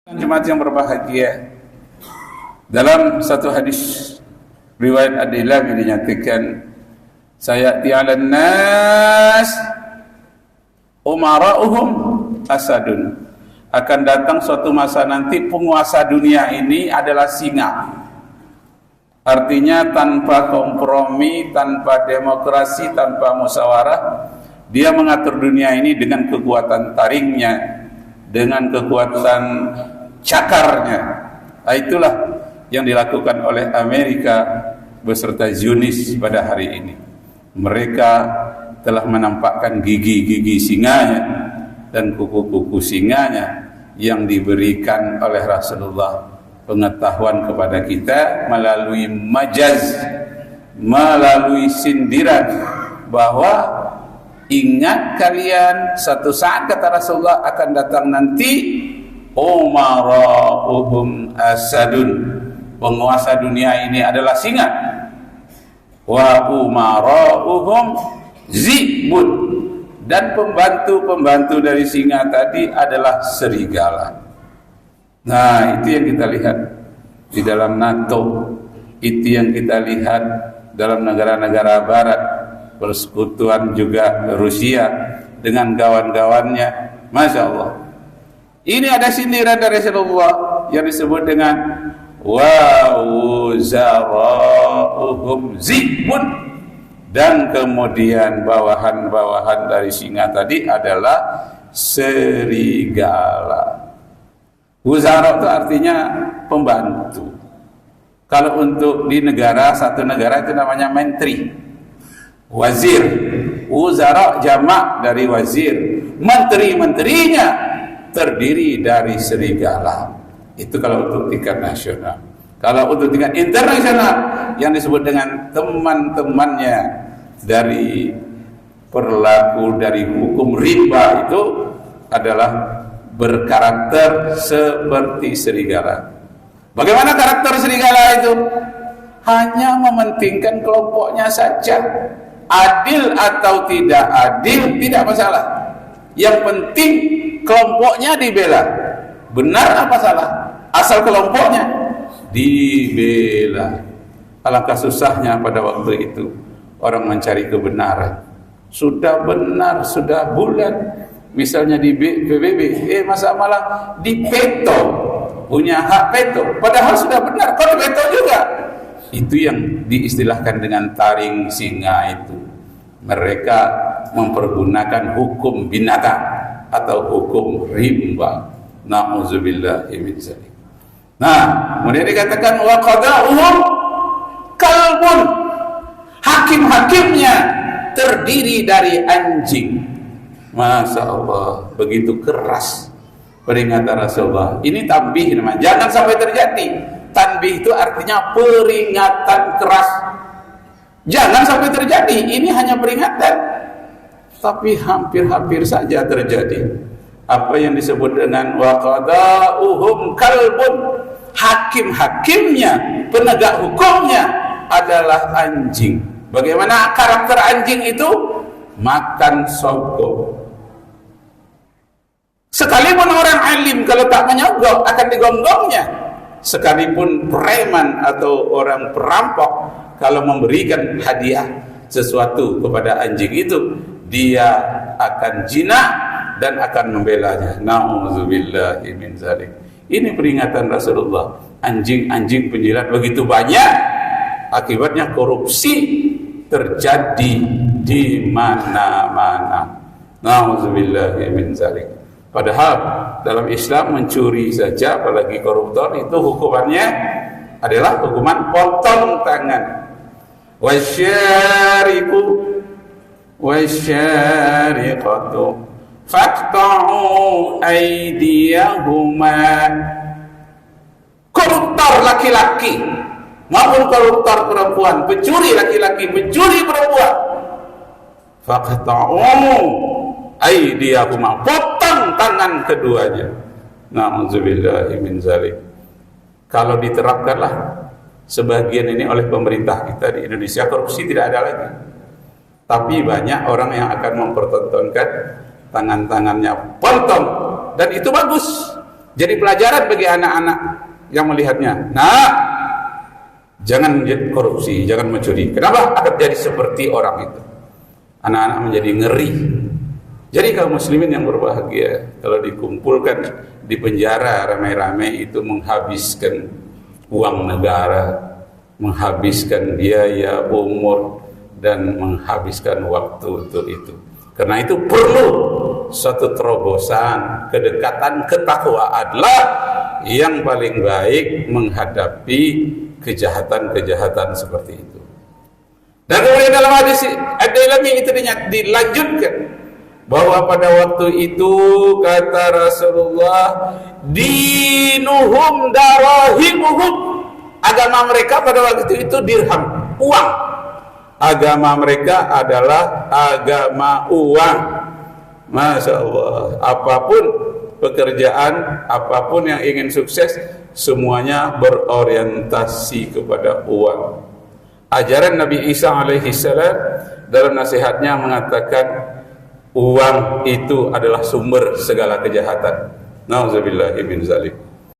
Jemaat yang berbahagia, dalam satu hadis riwayat Ad-Dailami dinyatakan, sayati 'alan nas umara'uhum asadun, akan datang suatu masa nanti penguasa dunia ini adalah singa. Artinya tanpa kompromi, tanpa demokrasi, tanpa musyawarah, dia mengatur dunia ini dengan kekuatan taringnya, dengan kekuatan cakarnya. Nah, itulah yang dilakukan oleh Amerika beserta Zionis pada hari ini. Mereka telah menampakkan gigi-gigi singanya dan kuku-kuku singanya yang diberikan oleh Rasulullah, pengetahuan kepada kita melalui majaz, melalui sindiran, bahwa ingat kalian, satu saat kata Rasulullah akan datang nanti umara'uhum asadun, penguasa dunia ini adalah singa, wa umara'uhum zibun, dan pembantu-pembantu dari singa tadi adalah serigala. Nah, itu yang kita lihat di dalam NATO, itu yang kita lihat dalam negara-negara barat, persekutuan juga Rusia dengan kawan-kawannya. Masya Allah, ini ada sindiran dari Rasulullah yang disebut dengan wa uzara'uhum zibun, dan kemudian bawahan-bawahan dari singa tadi adalah serigala. Wuzara itu artinya pembantu. Kalau untuk di negara, satu negara itu namanya menteri, wazir. Wuzara jamak dari wazir. Menteri-menterinya terdiri dari serigala. Itu kalau untuk tingkat nasional. Kalau untuk tingkat internasional, yang disebut dengan teman-temannya dari perilaku dari hukum riba, itu adalah berkarakter seperti serigala. Bagaimana karakter serigala itu? Hanya mementingkan kelompoknya saja. Adil atau tidak adil tidak masalah. Yang penting kelompoknya dibela. Benar apa salah? Asal kelompoknya dibela. Alangkah susahnya pada waktu itu orang mencari kebenaran. Sudah benar, sudah bulat, misalnya di PBB, masa malah di veto, punya hak veto, padahal sudah benar, kok di veto juga. Itu yang diistilahkan dengan taring singa itu. Mereka mempergunakan hukum binatang atau hukum rimba. Na'udzubillahi min dzalik. Nah, kemudian dikatakan wa qada'uhum kalbun, hakim-hakimnya terdiri dari anjing. Masya Allah, begitu keras peringatan Rasulullah. Ini tanbih namanya, jangan sampai terjadi. Tanbih itu artinya peringatan keras, jangan sampai terjadi. Ini hanya peringatan, tapi hampir-hampir saja terjadi. Apa yang disebut dengan waqada'uhum kalbun, hakim-hakimnya, penegak hukumnya adalah anjing. Bagaimana karakter anjing itu? Makan sogok. Sekalipun orang alim kalau tak menyogok akan digonggongnya. Sekalipun preman atau orang perampok kalau memberikan hadiah sesuatu kepada anjing itu, dia akan jinak dan akan membelanya. Na'udzubillahi min dzalik. Ini peringatan Rasulullah. Anjing-anjing penjilat begitu banyak, akibatnya korupsi terjadi di mana-mana. Na'udzubillahi min dzalik. Padahal dalam Islam mencuri saja, apalagi koruptor, itu hukumannya adalah hukuman potong tangan. Wasyariqu wasyariqatu faqta'u aydiyahuma. Koruptor laki-laki maupun koruptor perempuan, pencuri laki-laki, pencuri perempuan, faqta'u aydiyahuma, potong tangan keduanya. Na'udzubillahi min dzalik. Kalau diterapkanlah sebagian ini oleh pemerintah kita di Indonesia, korupsi tidak ada lagi. Tapi banyak orang yang akan mempertontonkan tangan-tangannya potong, dan itu bagus. Jadi pelajaran bagi anak-anak yang melihatnya. Nah, jangan korupsi, jangan mencuri. Kenapa? Akan jadi seperti orang itu. Anak-anak menjadi ngeri. Jadi kaum muslimin yang berbahagia, kalau dikumpulkan di penjara ramai-ramai itu menghabiskan uang negara, menghabiskan biaya umur, dan menghabiskan waktu untuk itu. Karena itu perlu suatu terobosan, kedekatan, ketakwaan yang paling baik menghadapi kejahatan-kejahatan seperti itu. Dan kemudian dalam hadis Ad-Dailami itu dilanjutkan bahwa pada waktu itu kata Rasulullah, dinuhum darahimuhum, agama mereka pada waktu itu dirham, uang. Agama mereka adalah agama uang. Masya Allah. Apapun pekerjaan, apapun yang ingin sukses, semuanya berorientasi kepada uang. Ajaran Nabi Isa alaihi salam dalam nasihatnya mengatakan uang itu adalah sumber segala kejahatan. Nauzubillahi min zalik.